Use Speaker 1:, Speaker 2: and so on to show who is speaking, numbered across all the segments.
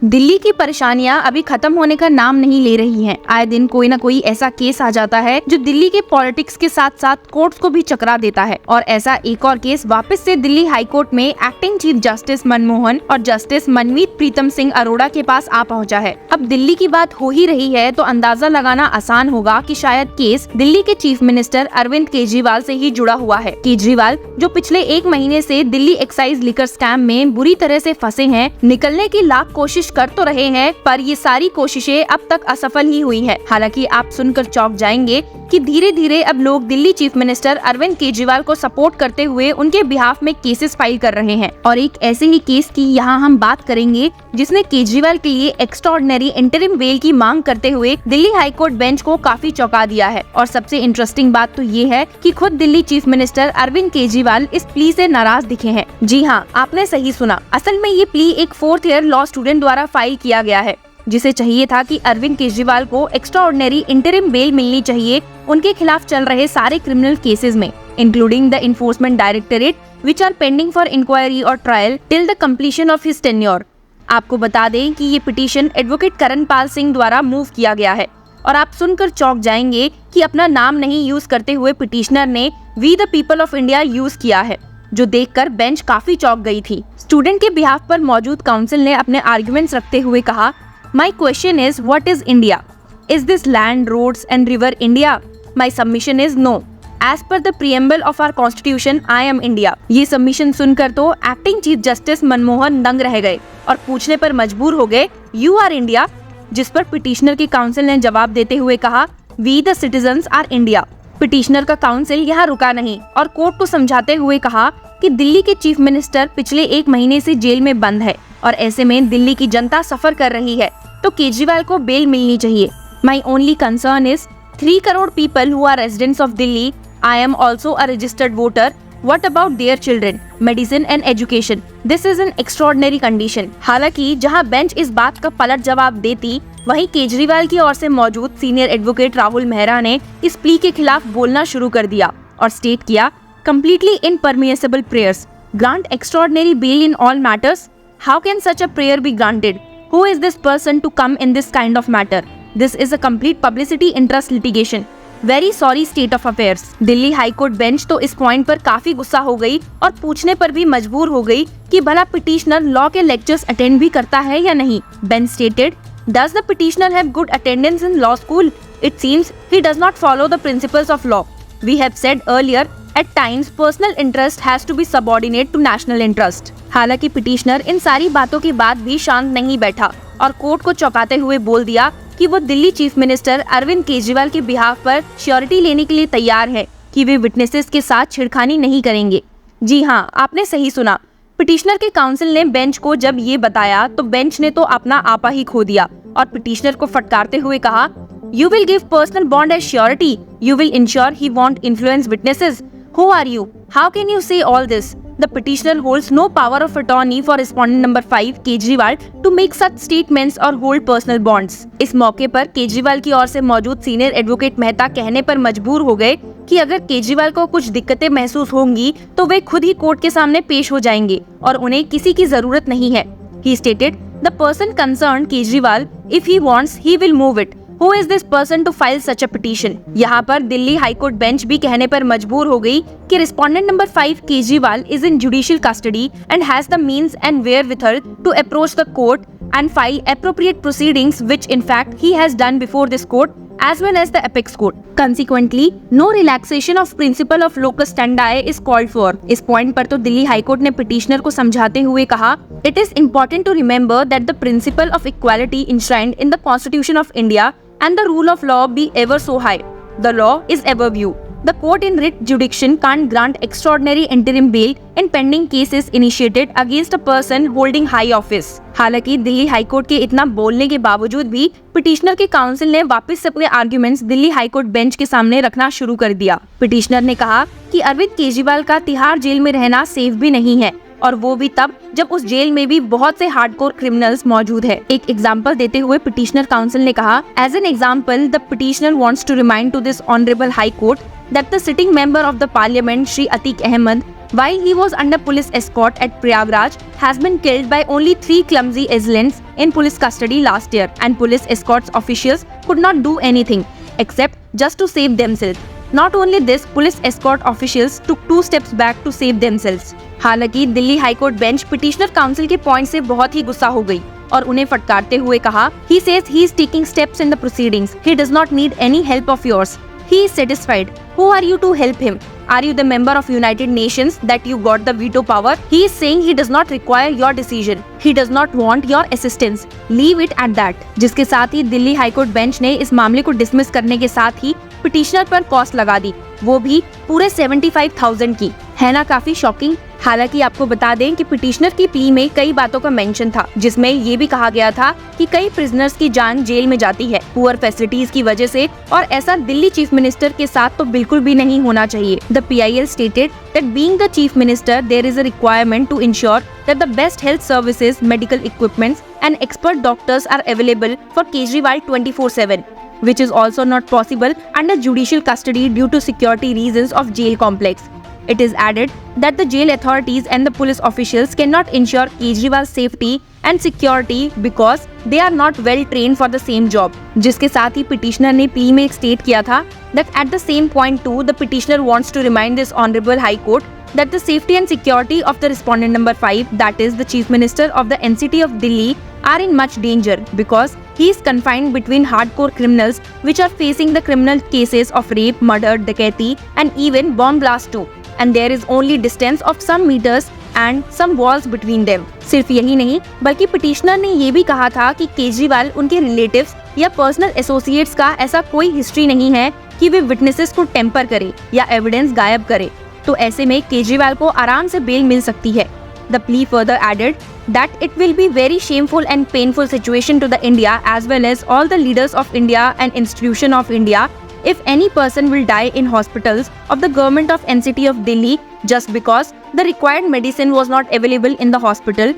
Speaker 1: दिल्ली की परेशानियां अभी खत्म होने का नाम नहीं ले रही हैं। आए दिन कोई ना कोई ऐसा केस आ जाता है जो दिल्ली के पॉलिटिक्स के साथ साथ कोर्ट्स को भी चकरा देता है। और ऐसा एक और केस वापस से दिल्ली हाई कोर्ट में एक्टिंग चीफ जस्टिस मनमोहन और जस्टिस मनमीत प्रीतम सिंह अरोड़ा के पास आ पहुंचा है। अब दिल्ली की बात हो ही रही है तो अंदाजा लगाना आसान होगा कि शायद केस दिल्ली के चीफ मिनिस्टर अरविंद केजरीवाल से ही जुड़ा हुआ है। केजरीवाल जो पिछले एक महीने से दिल्ली एक्साइज लिकर स्कैम में बुरी तरह से फंसे हैं, निकलने की लाख कोशिश कर तो रहे हैं पर ये सारी कोशिशें अब तक असफल ही हुई है। हालांकि आप सुनकर चौंक जाएंगे कि धीरे धीरे अब लोग दिल्ली चीफ मिनिस्टर अरविंद केजरीवाल को सपोर्ट करते हुए उनके बिहाफ में केसेस फाइल कर रहे हैं। और एक ऐसे ही केस की यहाँ हम बात करेंगे जिसने केजरीवाल के लिए एक्स्ट्राऑर्डिनरी इंटरिम बेल की मांग करते हुए दिल्ली हाई कोर्ट बेंच को काफी चौंका दिया है। और सबसे इंटरेस्टिंग बात तो ये है कि खुद दिल्ली चीफ मिनिस्टर अरविंद केजरीवाल इस प्ली से नाराज दिखे हैं। जी हाँ, आपने सही सुना। असल में ये प्ली एक 4th ईयर लॉ स्टूडेंट द्वारा फाइल किया गया है, जिसे चाहिए था कि अरविंद केजरीवाल को एक्स्ट्राऑर्डिनरी इंटरिम बेल मिलनी चाहिए उनके खिलाफ चल रहे सारे क्रिमिनल केसेस में, including the Enforcement Directorate which are pending for inquiry और trial till the completion of his tenure. आपको बता दें कि ये पिटीशन एडवोकेट करणपाल सिंह द्वारा मूव किया गया है। और आप सुनकर चौंक जाएंगे कि अपना नाम नहीं यूज करते हुए पिटीशनर ने we the people of India use किया है, जो देखकर बेंच काफी चौंक गई थी। स्टूडेंट के बिहाफ पर मौजूद काउंसिल ने अपने आर्गुमेंट्स रखते हुए कहा, my question is what is India? Is this land, roads and river India? My submission is no. As per the preamble of our constitution I am India. ये submission सुनकर तो एक्टिंग चीफ जस्टिस मनमोहन दंग रह गए और पूछने पर मजबूर हो गए, यू आर इंडिया? जिस पर पिटीशनर की काउंसिल ने जवाब देते हुए कहा, we the citizens are India. Petitioner का काउंसिल यहाँ रुका नहीं और कोर्ट को समझाते हुए कहा कि दिल्ली के चीफ मिनिस्टर पिछले एक महीने से जेल में बंद है और ऐसे में दिल्ली की जनता सफर कर रही है, तो केजरीवाल को बेल मिलनी चाहिए। My only concern is 3 crore people who are residents of Delhi. I am also a registered voter. What about their children, medicine and education? This is an extraordinary condition. हालांकि जहां बेंच इस बात का पलट जवाब देती, वहीं केजरीवाल की ओर से मौजूद सीनियर एडवोकेट राहुल मेहरा ने इस प्ली के खिलाफ बोलना शुरू कर दिया और स्टेट किया, completely impermissible prayers. Grant extraordinary bail in all matters? How can such a prayer be granted? Who is this person to come in this kind of matter? This is a complete publicity interest litigation. Very sorry state of affairs. Delhi high court bench तो इस point पर काफी गुस्सा हो गई और पूछने पर भी मजबूर हो गई कि भला पिटीशनर लॉ के लेक्चर्स अटेंड भी करता है या नहीं। Bench stated, does the petitioner have good attendance in law school? It seems he does not follow the principles of law. We have said earlier, at times personal interest has to be subordinate to national interest. हालांकि petitioner इन सारी बातों के बाद भी शांत नहीं बैठा और कोर्ट को चौंकाते हुए बोल दिया कि वो दिल्ली चीफ मिनिस्टर अरविंद केजरीवाल के बिहाफ पर श्योरिटी लेने के लिए तैयार है कि वे विटनेसेस के साथ छिड़खानी नहीं करेंगे। जी हाँ, आपने सही सुना। पिटीशनर के काउंसिल ने बेंच को जब ये बताया तो बेंच ने तो अपना आपा ही खो दिया और पिटीशनर को फटकारते हुए कहा, you will give personal bond as surety? You will ensure he won't influence witnesses? Who are you? How can you say all this? The petitioner holds no power of attorney for respondent number 5 Kejriwal to make such statements or hold personal bonds. इस मौके पर केजरीवाल की ओर से मौजूद senior advocate Mehta कहने पर मजबूर हो गए कि अगर केजरीवाल को कुछ दिक्कतें महसूस होंगी तो वे खुद ही कोर्ट के सामने पेश हो जाएंगे और उन्हें किसी की जरूरत नहीं है। He stated, the person concerned Kejriwal, if he wants, he will move it. Who is this person to file such a petition? यहाँ पर दिल्ली हाई कोर्ट बेंच भी कहने पर मजबूर हो गई कि respondent number 5 Kejriwal is in judicial custody and has the means and wherewithal to approach the court and file appropriate proceedings, which in fact he has done before this court as well as the apex court. Consequently, no relaxation of principle of locus standi is called for. इस point पर तो Delhi high court ने petitioner को समझाते हुए कहा, It is important to remember that the principle of equality enshrined in the Constitution of India and the rule of law be ever so high. The law is ever view. The court in writ jurisdiction can't grant extraordinary interim bail in pending cases initiated against a person holding high office. हालांकि Delhi high court के इतना बोलने के बावजूद भी petitioner के council ने वापस से अपने arguments Delhi high court bench के सामने रखना शुरू कर दिया। पिटीशनर ने कहा कि अरविंद केजरीवाल का तिहाड़ जेल में रहना सेफ भी नहीं है और वो भी तब जब उस जेल में भी बहुत से हार्डकोर क्रिमिनल्स मौजूद है। एक एग्जाम्पल देते हुए पिटीशनर काउंसिल ने कहा, as an example the petitioner wants to remind to this honourable high court that the sitting member of the parliament Shri Atiq Ahmed while he was under police escort at Prayagraj, has been killed by only 3 clumsy assailants in police custody last year, and police escorts officials could not do anything except just to save themselves. Not only this, police escort officials took 2 steps back to save themselves. हालांकि Delhi high court bench petitioner council के point से बहुत ही गुस्सा हो गई और उन्हें फटकारते हुए कहा, He says he is taking steps in the proceedings. He does not need any help of yours. He is satisfied. Who are you to help him? Are you the member of United Nations that you got the veto power? He is saying he does not require your decision. He does not want your assistance. Leave it at that. जिसके साथ ही Delhi high court bench ने इस मामले को dismiss करने के साथ ही petitioner पर कॉस्ट लगा दी, वो भी पूरे 75,000 की। है ना काफी शॉकिंग। हालांकि आपको बता दें कि पिटिशनर की प्ली में कई बातों का मेंशन था, जिसमें ये भी कहा गया था कि कई प्रिजनर्स की जान जेल में जाती है पुअर फैसिलिटीज की वजह से, और ऐसा दिल्ली चीफ मिनिस्टर के साथ तो बिल्कुल भी नहीं होना चाहिए। The PIL stated that being the chief minister, there is a requirement to ensure that the best health services, medical equipments and expert doctors are available for Kejriwal 24/7, which is also not possible under judicial custody due to security reasons of jail complex. It is added that the jail authorities and the police officials cannot ensure Kejriwal's safety and security because they are not well trained for the same job. जिसके साथ ही petitioner ने plea में state किया था that at the same point too, the petitioner wants to remind this honorable High Court that the safety and security of the respondent number 5, that is the Chief Minister of the NCT of Delhi, are in much danger because he is confined between hardcore criminals which are facing the criminal cases of rape, murder, dacoity and even bomb blast too. And there is only distance of some meters and some walls between them. सिर्फ यही नहीं बल्कि petitioner ने ये भी कहा था कि केजरीवाल उनके रिलेटिव्स या पर्सनल एसोसिएट्स का ऐसा कोई हिस्ट्री नहीं है कि वे विटनेसेस को टेम्पर करे या एविडेंस गायब करे, तो ऐसे में केजरीवाल को आराम से बेल मिल सकती है। The plea further added that it will be very shameful and painful situation to the India as well as all the leaders of India and institution of India if any person will die in hospitals of the government of NCT of Delhi just because the required medicine was not available in the hospital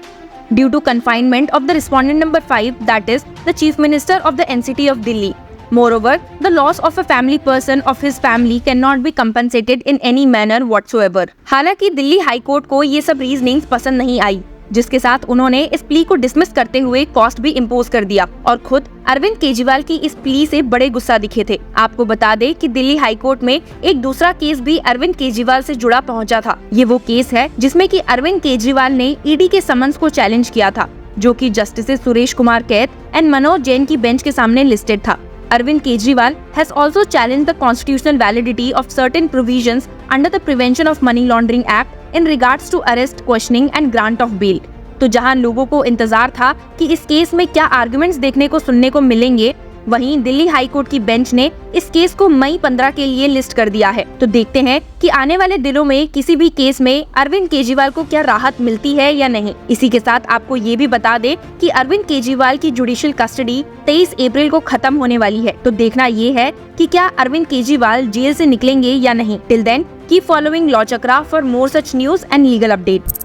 Speaker 1: due to confinement of the respondent number 5, that is the Chief Minister of the NCT of Delhi. Moreover, the loss of a family person of his family cannot be compensated in any manner whatsoever. हालांकि Delhi high court को ये सब reasonings पसंद नहीं आई, जिसके साथ उन्होंने इस प्ली को डिसमिस करते हुए कॉस्ट भी इम्पोज कर दिया और खुद अरविंद केजरीवाल की इस प्ली से बड़े गुस्सा दिखे थे। आपको बता दें कि दिल्ली हाई कोर्ट में एक दूसरा केस भी अरविंद केजरीवाल से जुड़ा पहुंचा था। ये वो केस है जिसमें कि अरविंद केजरीवाल ने ईडी के समन्स को चैलेंज किया था, जो कि justice Suresh Kumar Kait and Manoj Jain की बेंच के सामने लिस्टेड था। Arvind Kejriwal has also challenged the constitutional validity of certain provisions under the Prevention of Money Laundering Act in regards to arrest, questioning and grant of bail. तो जहां लोगों को इंतजार था कि इस केस में क्या आर्गुमेंट्स देखने को सुनने को मिलेंगे, वहीं दिल्ली हाई कोर्ट की बेंच ने इस केस को मई 15 के लिए लिस्ट कर दिया है। तो देखते हैं कि आने वाले दिनों में किसी भी केस में अरविंद केजरीवाल को क्या राहत मिलती है या नहीं। इसी के साथ आपको ये भी बता दें कि अरविंद केजरीवाल की जुडिशियल कस्टडी 23 अप्रैल को खत्म होने वाली है। तो देखना ये है कि क्या अरविंद केजरीवाल जेल से निकलेंगे या नहीं। Till then keep following law Chakra for more such news and legal update.